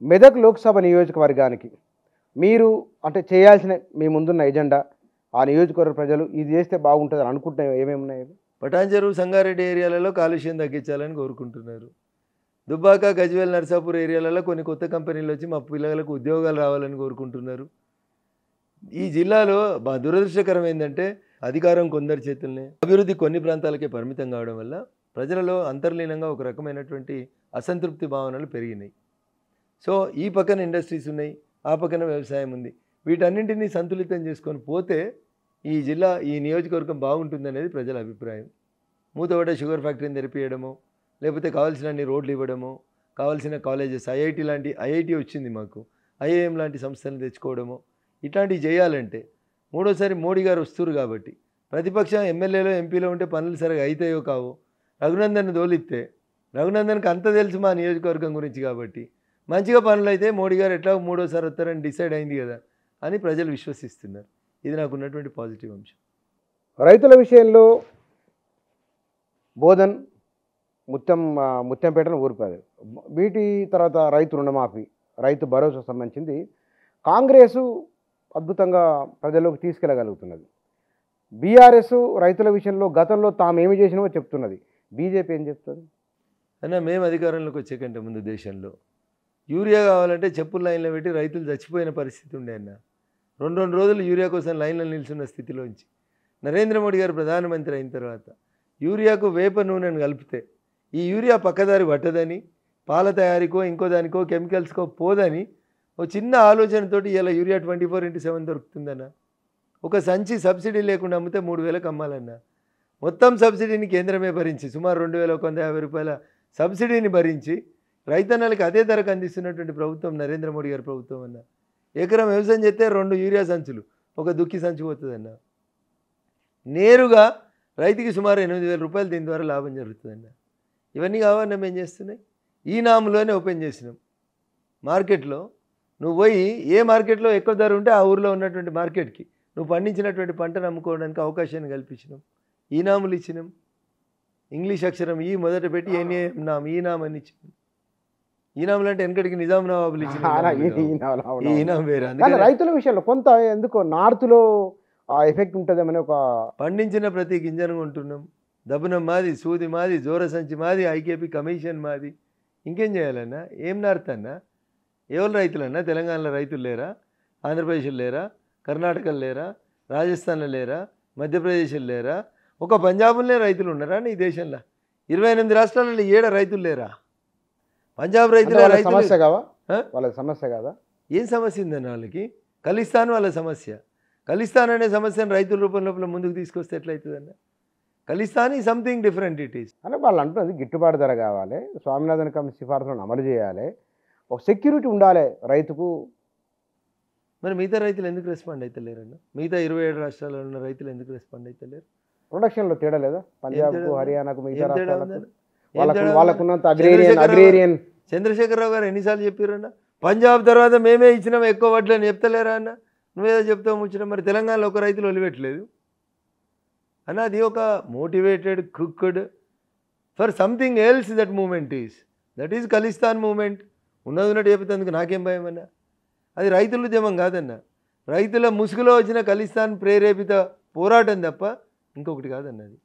మెదక్ లోక్సభ నియోజకవర్గానికి మీరు అంటే చేయాల్సిన మీ ముందున్న ఎజెండా ఆ నియోజకవర్గ ప్రజలు ఇది చేస్తే బాగుంటుందని అనుకుంటున్నాయి ఏమేమి ఉన్నాయి పటాన్చెరు సంగారెడ్డి ఏరియాలలో కాలుష్యం తగ్గించాలని కోరుకుంటున్నారు. దుబ్బాక గజ్వేల్ నర్సాపూర్ ఏరియాలలో కొన్ని కొత్త కంపెనీలు వచ్చి మా పిల్లలకు ఉద్యోగాలు రావాలని కోరుకుంటున్నారు. ఈ జిల్లాలో దురదృష్టకరం ఏంటంటే అధికారం కొందరి చేతుల్నే, అభివృద్ధి కొన్ని ప్రాంతాలకే పరిమితం కావడం వల్ల ప్రజలలో అంతర్లీనంగా ఒక రకమైనటువంటి అసంతృప్తి భావనలు పెరిగినాయి. సో ఈ పక్కన ఇండస్ట్రీస్ ఉన్నాయి, ఆ పక్కన వ్యవసాయం ఉంది. వీటన్నింటినీ సంతులితం చేసుకొని పోతే ఈ జిల్లా ఈ నియోజకవర్గం బాగుంటుందనేది ప్రజల అభిప్రాయం. మూతపడ్డ షుగర్ ఫ్యాక్టరీని తెరిపియడమో, లేకపోతే కావాల్సిన అన్ని రోడ్లు ఇవ్వడమో, కావాల్సిన కాలేజెస్ ఐఐటి వచ్చింది మాకు, ఐఐఎం లాంటి సంస్థలను తెచ్చుకోవడమో, ఇట్లాంటివి చేయాలంటే మూడోసారి మోడీ గారు వస్తున్నారు కాబట్టి ప్రతిపక్షం ఎమ్మెల్యేలో ఎంపీలో ఉంటే పనులు సరిగా అవుతాయో కావో, రఘునందన్ దోలిస్తే రఘునందన్కి అంత తెలుసు మా నియోజకవర్గం గురించి కాబట్టి మంచిగా పనులు అయితే మోడీ గారు ఎట్లా మూడోసారి వస్తారని డిసైడ్ అయింది కదా అని ప్రజలు విశ్వసిస్తున్నారు. ఇది నాకు ఉన్నటువంటి పాజిటివ్ అంశం. రైతుల విషయంలో బోధన్ ముత్యంపేటను ఊరిపోయారు. వీటి తర్వాత రైతు రుణమాఫీ, రైతు భరోసా సంబంధించింది కాంగ్రెసు అద్భుతంగా ప్రజల్లోకి తీసుకెళ్ళగలుగుతున్నది. బీఆర్ఎస్ రైతుల విషయంలో గతంలో తాము ఏమి చేసినామో చెప్తున్నది. బీజేపీ ఏం చెప్తుంది అన్న? మేము అధికారంలోకి వచ్చే కంటే ముందు దేశంలో యూరియా కావాలంటే చెప్పులు లైన్లో పెట్టి రైతులు చచ్చిపోయిన పరిస్థితి ఉండే అన్న. రెండు రోజులు యూరియా కోసం లైన్లో నిల్చున్న స్థితిలోంచి నరేంద్ర మోడీ గారు ప్రధానమంత్రి అయిన తర్వాత యూరియాకు వేప నూనెను కలిపితే ఈ యూరియా పక్కదారి పట్టదని, పాల తయారీకో ఇంకో దానికో కెమికల్స్కో పోదని ఓ చిన్న ఆలోచనతోటి ఇలా యూరియా 24/7 దొరుకుతుందన్న. ఒక సంచి సబ్సిడీ లేకుండా అమ్మితే 3,000కి అమ్మాలన్న. మొత్తం సబ్సిడీని కేంద్రమే భరించి సుమారు 2,150 రూపాయల సబ్సిడీని భరించి రైతన్నలకు అదే ధరకు అందిస్తున్నటువంటి ప్రభుత్వం నరేంద్ర మోడీ గారి ప్రభుత్వం అన్న. ఎకరం వ్యవసాయం చేస్తే 2 యూరియా సంచులు, ఒక దుక్కి సంచి పోతుందన్న. నేరుగా రైతుకి సుమారు 8,000 రూపాయలు దీని ద్వారా లాభం జరుగుతుందన్న. ఇవన్నీ కావాలన్నా మేము చేస్తున్నాయి. ఈ నాములోనే ఓపెన్ చేసినాం. మార్కెట్లో నువ్వు పోయి ఏ మార్కెట్లో ఎక్కువ ధర ఉంటే ఆ ఊరిలో ఉన్నటువంటి మార్కెట్కి నువ్వు పండించినటువంటి పంటను అమ్ముకోవడానికి అవకాశాన్ని కల్పించినాం. ఈ నాములు ఇచ్చినాం. ఇంగ్లీష్ అక్షరం ఈ మొదట పెట్టి ఈ నామ్ అని ఇచ్చినాం. ఈ నాములు అంటే వెనకటికి నిజాం నవాబులు ఇచ్చిన ఈ నామ్ వేరే. రైతుల విషయంలో కొంత ఎందుకో నార్త్లో ఆ ఎఫెక్ట్ ఉంటుందేమని ఒక పండించిన ప్రతి గింజను కొంటున్నాం. దబనం మాది, సూది మాది, జోర సంచి మాది, ఐకేపీ కమిషన్ మాది. ఇంకేం చేయాలన్నా? ఏం నారుతన్నా? ఎవరు రైతులన్నా? తెలంగాణలో రైతులు లేరా? ఆంధ్రప్రదేశ్లో లేరా? కర్ణాటకలో లేరా? రాజస్థాన్లో లేరా? మధ్యప్రదేశ్లో లేరా? ఒక పంజాబ్లోనే రైతులు ఉన్నారా నీ దేశంలో? 28 రాష్ట్రాలలో 7 రైతులు లేరా? పంజాబ్ రైతులే సమస్య కావా? వాళ్ళ సమస్య కాదా? ఏం సమస్య ఉందన్న వాళ్ళకి? ఖలిస్తాన్ వాళ్ళ సమస్య. ఖలిస్తాన్ అనే సమస్యను రైతుల రూపంలో ముందుకు తీసుకొస్తే ఎట్లయితుందన్న? ఖలిస్తాన్ ఈ సంథింగ్ డిఫరెంట్ ఇట్ ఈస్ అని వాళ్ళు అంటున్నది. గిట్టుబాటు ధర కావాలి, స్వామినాథన్ కమిటీ సిఫార్సులను అమలు చేయాలి, ఒక సెక్యూరిటీ ఉండాలి రైతుకు. మరి మిగతా రైతులు ఎందుకు రెస్పాండ్ అవుతలేరన్న? మిగతా 27 రాష్ట్రాల్లో ఉన్న రైతులు ఎందుకు రెస్పాండ్ అవుతలేరు? ప్రొడక్షన్లో తేడా లేదా? పంజాబ్కు, హర్యానాకు, మిగతా రాష్ట్రాలకు వాళ్ళకున్నంత అగ్రేరియన్. చంద్రశేఖరరావు గారు ఎన్నిసార్లు చెప్పారన్న? పంజాబ్ తర్వాత మేమే ఇచ్చినాం ఎక్కువ వడ్లు అని చెప్తలేరా అన్న? నువ్వేదో చెప్తావు ముచ్చినా. మరి తెలంగాణలో ఒక రైతులు వదిలిపెట్టలేదు అన్న. అది ఒక motivated crooked for something else that is Khalistan movement. ఉన్నది చెబుతందుకు నాకేం భయం అన్న? అది రైతుల ఉద్యమం కాదన్న. రైతుల ముసుగులో వచ్చిన ఖలిస్తాన్ ప్రేరేపిత పోరాటం తప్ప ఇంకొకటి కాదన్నది.